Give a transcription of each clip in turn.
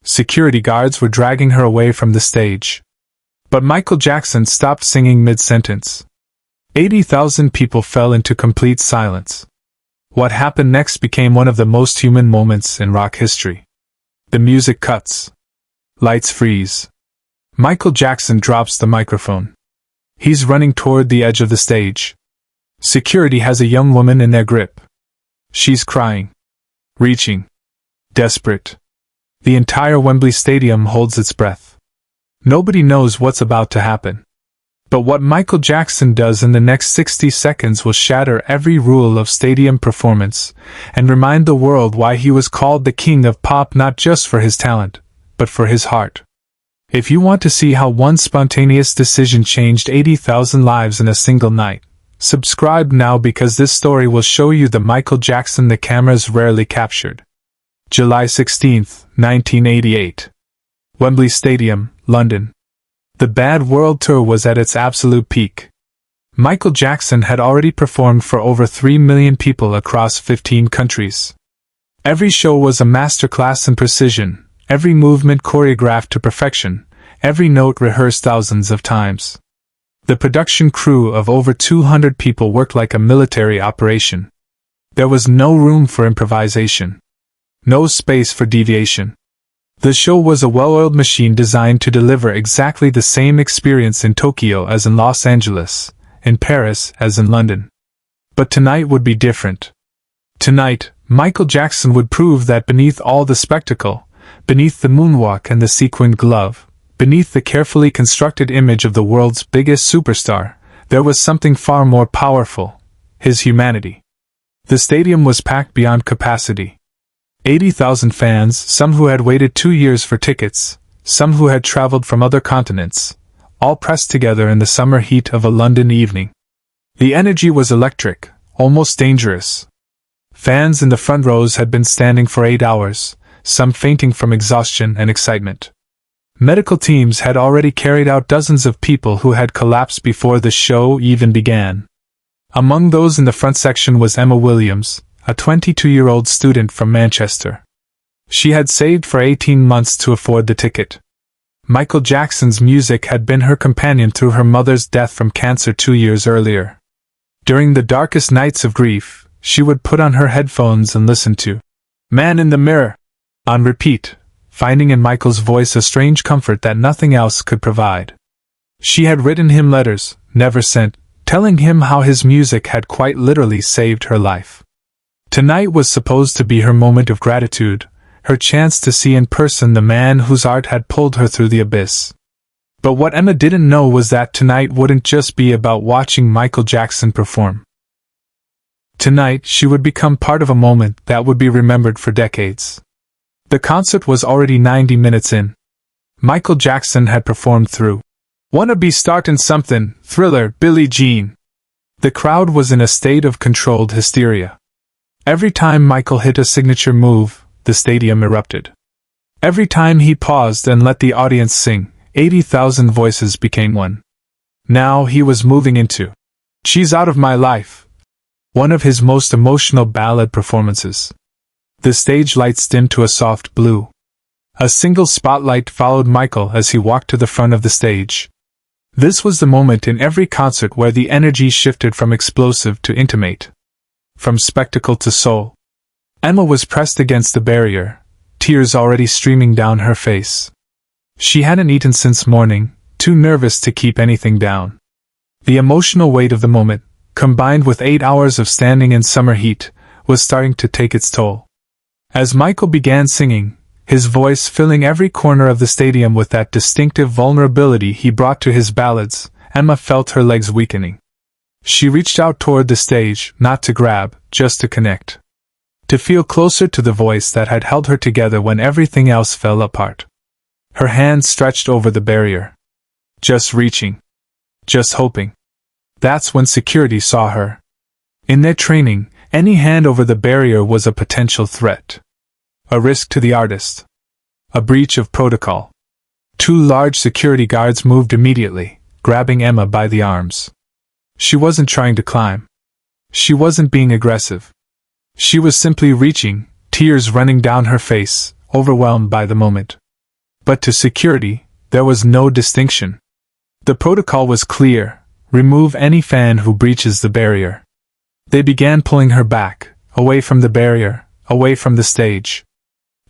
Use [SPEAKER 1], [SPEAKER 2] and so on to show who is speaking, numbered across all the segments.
[SPEAKER 1] Security guards were dragging her away from the stage. But Michael Jackson stopped singing mid-sentence. 80,000 people fell into complete silence. What happened next became one of the most human moments in rock history. The music cuts. Lights freeze. Michael Jackson drops the microphone. He's running toward the edge of the stage. Security has a young woman in their grip. She's crying. Reaching. Desperate. The entire Wembley Stadium holds its breath. Nobody knows what's about to happen. But what Michael Jackson does in the next 60 seconds will shatter every rule of stadium performance and remind the world why he was called the king of pop, not just for his talent, but for his heart. If you want to see how one spontaneous decision changed 80,000 lives in a single night, subscribe now, because this story will show you the Michael Jackson the cameras rarely captured. July 16, 1988. Wembley Stadium, London. The Bad World Tour was at its absolute peak. Michael Jackson had already performed for over 3 million people across 15 countries. Every show was a masterclass in precision, every movement choreographed to perfection, every note rehearsed thousands of times. The production crew of over 200 people worked like a military operation. There was no room for improvisation. No space for deviation. The show was a well-oiled machine designed to deliver exactly the same experience in Tokyo as in Los Angeles, in Paris as in London. But tonight would be different. Tonight, Michael Jackson would prove that beneath all the spectacle, beneath the moonwalk and the sequined glove, beneath the carefully constructed image of the world's biggest superstar, there was something far more powerful: his humanity. The stadium was packed beyond capacity. 80,000 fans, some who had waited 2 years for tickets, some who had traveled from other continents, all pressed together in the summer heat of a London evening. The energy was electric, almost dangerous. Fans in the front rows had been standing for 8 hours, some fainting from exhaustion and excitement. Medical teams had already carried out dozens of people who had collapsed before the show even began. Among those in the front section was Emma Williams, a 22-year-old student from Manchester. She had saved for 18 months to afford the ticket. Michael Jackson's music had been her companion through her mother's death from cancer 2 years earlier. During the darkest nights of grief, she would put on her headphones and listen to "Man in the Mirror" on repeat, finding in Michael's voice a strange comfort that nothing else could provide. She had written him letters, never sent, telling him how his music had quite literally saved her life. Tonight was supposed to be her moment of gratitude, her chance to see in person the man whose art had pulled her through the abyss. But what Emma didn't know was that tonight wouldn't just be about watching Michael Jackson perform. Tonight she would become part of a moment that would be remembered for decades. The concert was already 90 minutes in. Michael Jackson had performed through "Wanna Be Startin' Something", Thriller, Billie Jean. The crowd was in a state of controlled hysteria. Every time Michael hit a signature move, the stadium erupted. Every time he paused and let the audience sing, 80,000 voices became one. Now he was moving into "She's Out of My Life", one of his most emotional ballad performances. The stage lights dimmed to a soft blue. A single spotlight followed Michael as he walked to the front of the stage. This was the moment in every concert where the energy shifted from explosive to intimate, from spectacle to soul. Emma was pressed against the barrier, tears already streaming down her face. She hadn't eaten since morning, too nervous to keep anything down. The emotional weight of the moment, combined with 8 hours of standing in summer heat, was starting to take its toll. As Michael began singing, his voice filling every corner of the stadium with that distinctive vulnerability he brought to his ballads, Emma felt her legs weakening. She reached out toward the stage, not to grab, just to connect. To feel closer to the voice that had held her together when everything else fell apart. Her hands stretched over the barrier. Just reaching. Just hoping. That's when security saw her. In their training, any hand over the barrier was a potential threat. A risk to the artist. A breach of protocol. 2 large security guards moved immediately, grabbing Emma by the arms. She wasn't trying to climb. She wasn't being aggressive. She was simply reaching, tears running down her face, overwhelmed by the moment. But to security, there was no distinction. The protocol was clear: remove any fan who breaches the barrier. They began pulling her back, away from the barrier, away from the stage.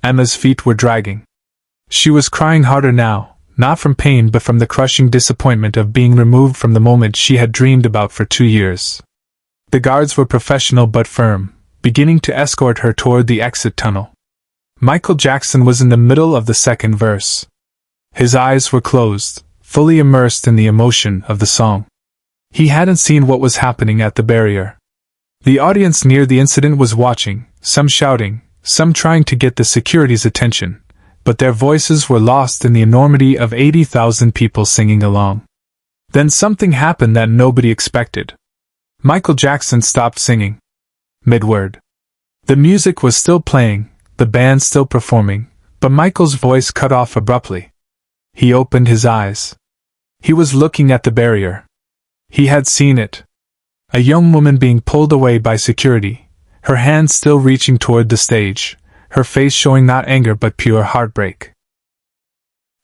[SPEAKER 1] Emma's feet were dragging. She was crying harder now, not from pain but from the crushing disappointment of being removed from the moment she had dreamed about for 2 years. The guards were professional but firm, beginning to escort her toward the exit tunnel. Michael Jackson was in the middle of the second verse. His eyes were closed, fully immersed in the emotion of the song. He hadn't seen what was happening at the barrier. The audience near the incident was watching, some shouting, some trying to get the security's attention, but their voices were lost in the enormity of 80,000 people singing along. Then something happened that nobody expected. Michael Jackson stopped singing. Mid-word. The music was still playing, the band still performing, but Michael's voice cut off abruptly. He opened his eyes. He was looking at the barrier. He had seen it. A young woman being pulled away by security, her hands still reaching toward the stage, her face showing not anger but pure heartbreak.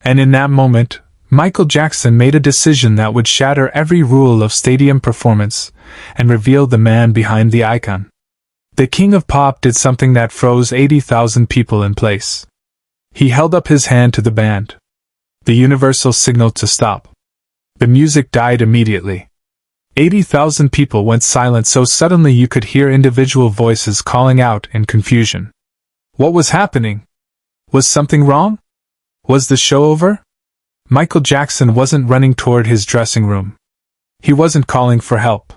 [SPEAKER 1] And in that moment, Michael Jackson made a decision that would shatter every rule of stadium performance and reveal the man behind the icon. The king of pop did something that froze 80,000 people in place. He held up his hand to the band. The universal signal to stop. The music died immediately. 80,000 people went silent so suddenly you could hear individual voices calling out in confusion. What was happening? Was something wrong? Was the show over? Michael Jackson wasn't running toward his dressing room. He wasn't calling for help.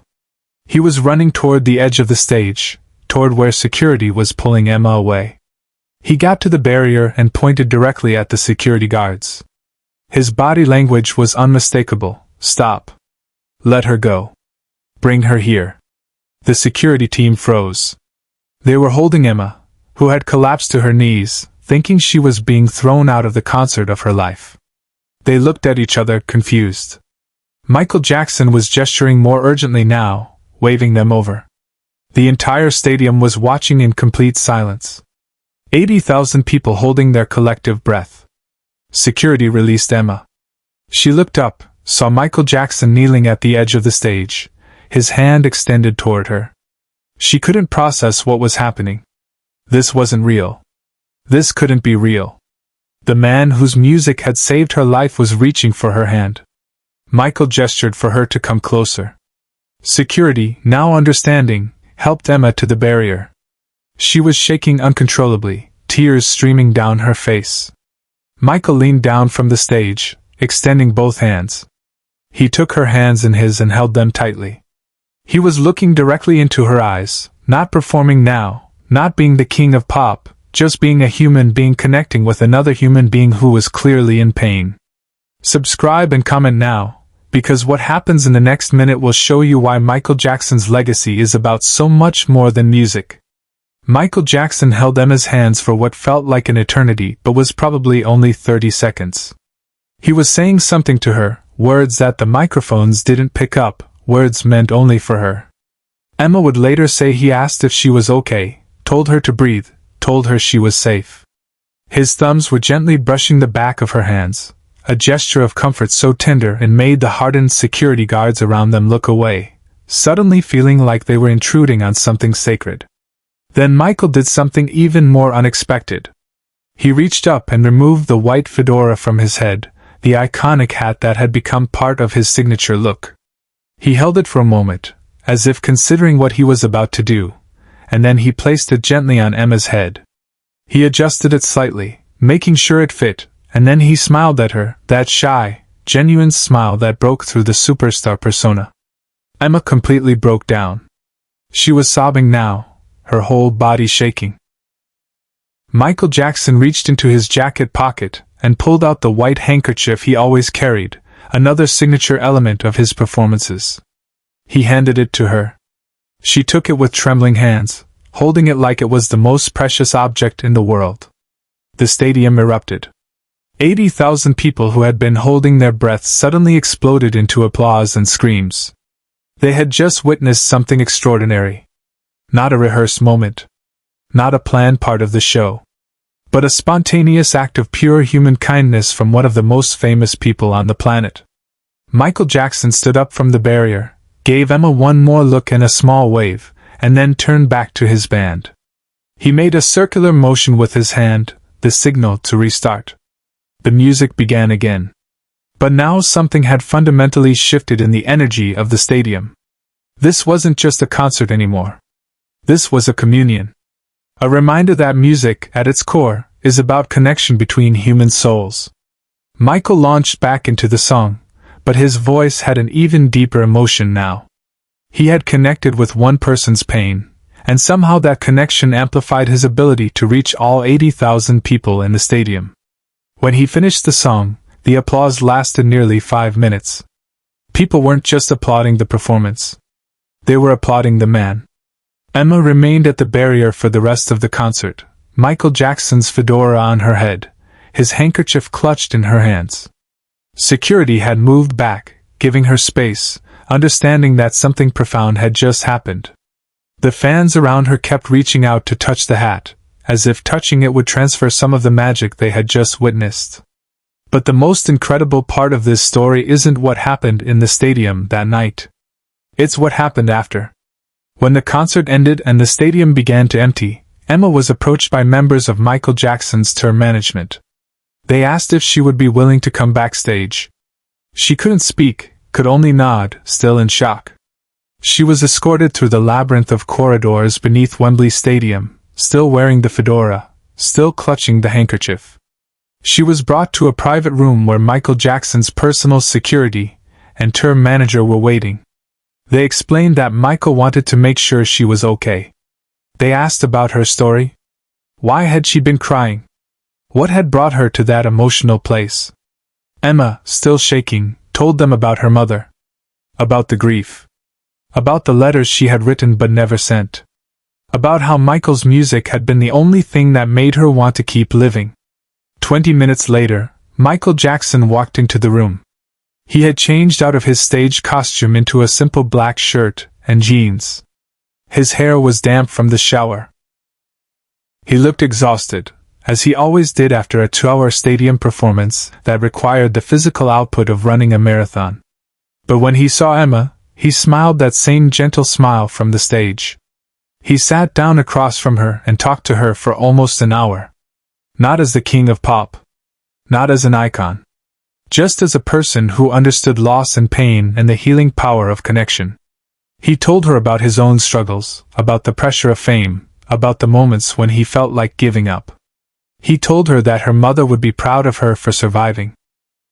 [SPEAKER 1] He was running toward the edge of the stage, toward where security was pulling Emma away. He got to the barrier and pointed directly at the security guards. His body language was unmistakable. Stop. Let her go. Bring her here. The security team froze. They were holding Emma, who had collapsed to her knees, thinking she was being thrown out of the concert of her life. They looked at each other, confused. Michael Jackson was gesturing more urgently now, waving them over. The entire stadium was watching in complete silence. 80,000 people holding their collective breath. Security released Emma. She looked up, saw Michael Jackson kneeling at the edge of the stage, his hand extended toward her. She couldn't process what was happening. This wasn't real. This couldn't be real. The man whose music had saved her life was reaching for her hand. Michael gestured for her to come closer. Security, now understanding, helped Emma to the barrier. She was shaking uncontrollably, tears streaming down her face. Michael leaned down from the stage, extending both hands. He took her hands in his and held them tightly. He was looking directly into her eyes, not performing now, not being the king of pop, just being a human being connecting with another human being who was clearly in pain. Subscribe and comment now, because what happens in the next minute will show you why Michael Jackson's legacy is about so much more than music. Michael Jackson held Emma's hands for what felt like an eternity but was probably only 30 seconds. He was saying something to her, words that the microphones didn't pick up, words meant only for her. Emma would later say he asked if she was okay, told her to breathe, told her she was safe. His thumbs were gently brushing the back of her hands, a gesture of comfort so tender it made the hardened security guards around them look away, suddenly feeling like they were intruding on something sacred. Then Michael did something even more unexpected. He reached up and removed the white fedora from his head, the iconic hat that had become part of his signature look. He held it for a moment, as if considering what he was about to do, and then he placed it gently on Emma's head. He adjusted it slightly, making sure it fit, and then he smiled at her, that shy, genuine smile that broke through the superstar persona. Emma completely broke down. She was sobbing now, her whole body shaking. Michael Jackson reached into his jacket pocket and pulled out the white handkerchief he always carried, another signature element of his performances. He handed it to her. She took it with trembling hands, holding it like it was the most precious object in the world. The stadium erupted. 80,000 people who had been holding their breath suddenly exploded into applause and screams. They had just witnessed something extraordinary. Not a rehearsed moment. Not a planned part of the show. but a spontaneous act of pure human kindness from one of the most famous people on the planet. Michael Jackson stood up from the barrier, gave Emma one more look and a small wave, and then turned back to his band. He made a circular motion with his hand, the signal to restart. The music began again. But now something had fundamentally shifted in the energy of the stadium. This wasn't just a concert anymore. This was a communion. A reminder that music, at its core, is about connection between human souls. Michael launched back into the song, but his voice had an even deeper emotion now. He had connected with one person's pain, and somehow that connection amplified his ability to reach all 80,000 people in the stadium. When he finished the song, the applause lasted nearly 5 minutes. People weren't just applauding the performance. They were applauding the man. Emma remained at the barrier for the rest of the concert, Michael Jackson's fedora on her head, his handkerchief clutched in her hands. Security had moved back, giving her space, understanding that something profound had just happened. The fans around her kept reaching out to touch the hat, as if touching it would transfer some of the magic they had just witnessed. But the most incredible part of this story isn't what happened in the stadium that night. It's what happened after. When the concert ended and the stadium began to empty, Emma was approached by members of Michael Jackson's tour management. They asked if she would be willing to come backstage. She couldn't speak, could only nod, still in shock. She was escorted through the labyrinth of corridors beneath Wembley Stadium, still wearing the fedora, still clutching the handkerchief. She was brought to a private room where Michael Jackson's personal security and tour manager were waiting. They explained that Michael wanted to make sure she was okay. They asked about her story. Why had she been crying? What had brought her to that emotional place? Emma, still shaking, told them about her mother. About the grief. About the letters she had written but never sent. About how Michael's music had been the only thing that made her want to keep living. 20 minutes later, Michael Jackson walked into the room. He had changed out of his stage costume into a simple black shirt and jeans. His hair was damp from the shower. He looked exhausted, as he always did after a 2-hour stadium performance that required the physical output of running a marathon. But when he saw Emma, he smiled that same gentle smile from the stage. He sat down across from her and talked to her for almost an hour. Not as the king of pop. Not as an icon. Just as a person who understood loss and pain and the healing power of connection. He told her about his own struggles, about the pressure of fame, about the moments when he felt like giving up. He told her that her mother would be proud of her for surviving.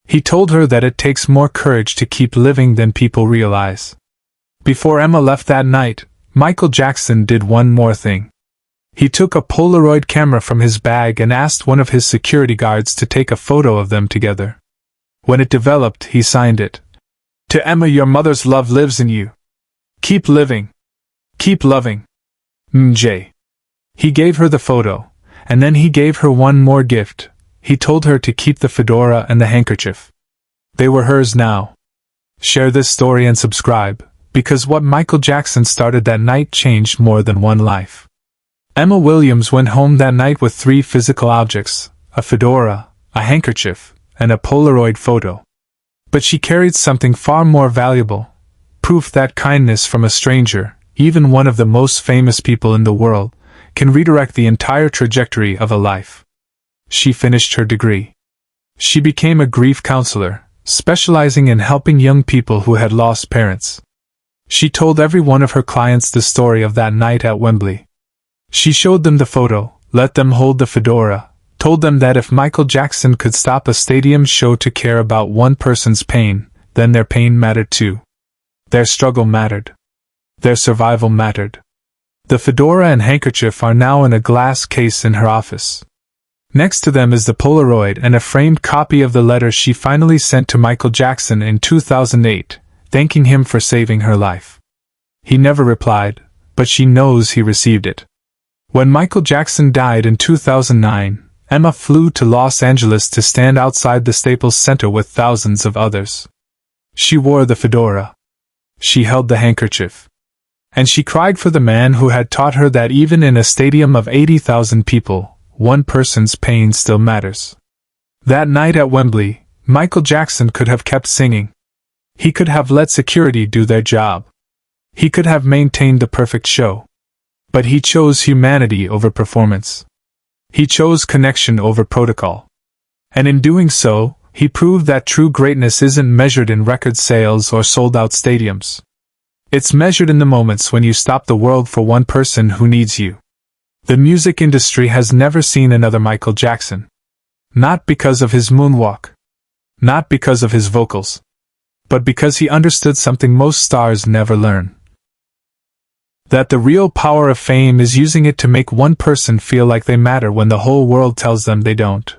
[SPEAKER 1] He told her that it takes more courage to keep living than people realize. Before Emma left that night, Michael Jackson did one more thing. He took a Polaroid camera from his bag and asked one of his security guards to take a photo of them together. When it developed, he signed it. To Emma, your mother's love lives in you. Keep living. Keep loving. MJ. He gave her the photo, and then he gave her one more gift. He told her to keep the fedora and the handkerchief. They were hers now. Share this story and subscribe, because what Michael Jackson started that night changed more than one life. Emma Williams went home that night with 3 physical objects, a fedora, a handkerchief, and a Polaroid photo. But she carried something far more valuable, proof that kindness from a stranger, even one of the most famous people in the world, can redirect the entire trajectory of a life. She finished her degree. She became a grief counselor, specializing in helping young people who had lost parents. She told every one of her clients the story of that night at Wembley. She showed them the photo, let them hold the fedora, told them that if Michael Jackson could stop a stadium show to care about one person's pain, then their pain mattered too. Their struggle mattered. Their survival mattered. The fedora and handkerchief are now in a glass case in her office. Next to them is the Polaroid and a framed copy of the letter she finally sent to Michael Jackson in 2008, thanking him for saving her life. He never replied, but she knows he received it. When Michael Jackson died in 2009, Emma flew to Los Angeles to stand outside the Staples Center with thousands of others. She wore the fedora. She held the handkerchief. And she cried for the man who had taught her that even in a stadium of 80,000 people, one person's pain still matters. That night at Wembley, Michael Jackson could have kept singing. He could have let security do their job. He could have maintained the perfect show. But he chose humanity over performance. He chose connection over protocol. And in doing so, he proved that true greatness isn't measured in record sales or sold-out stadiums. It's measured in the moments when you stop the world for one person who needs you. The music industry has never seen another Michael Jackson. Not because of his moonwalk. Not because of his vocals. But because he understood something most stars never learn. That the real power of fame is using it to make one person feel like they matter when the whole world tells them they don't.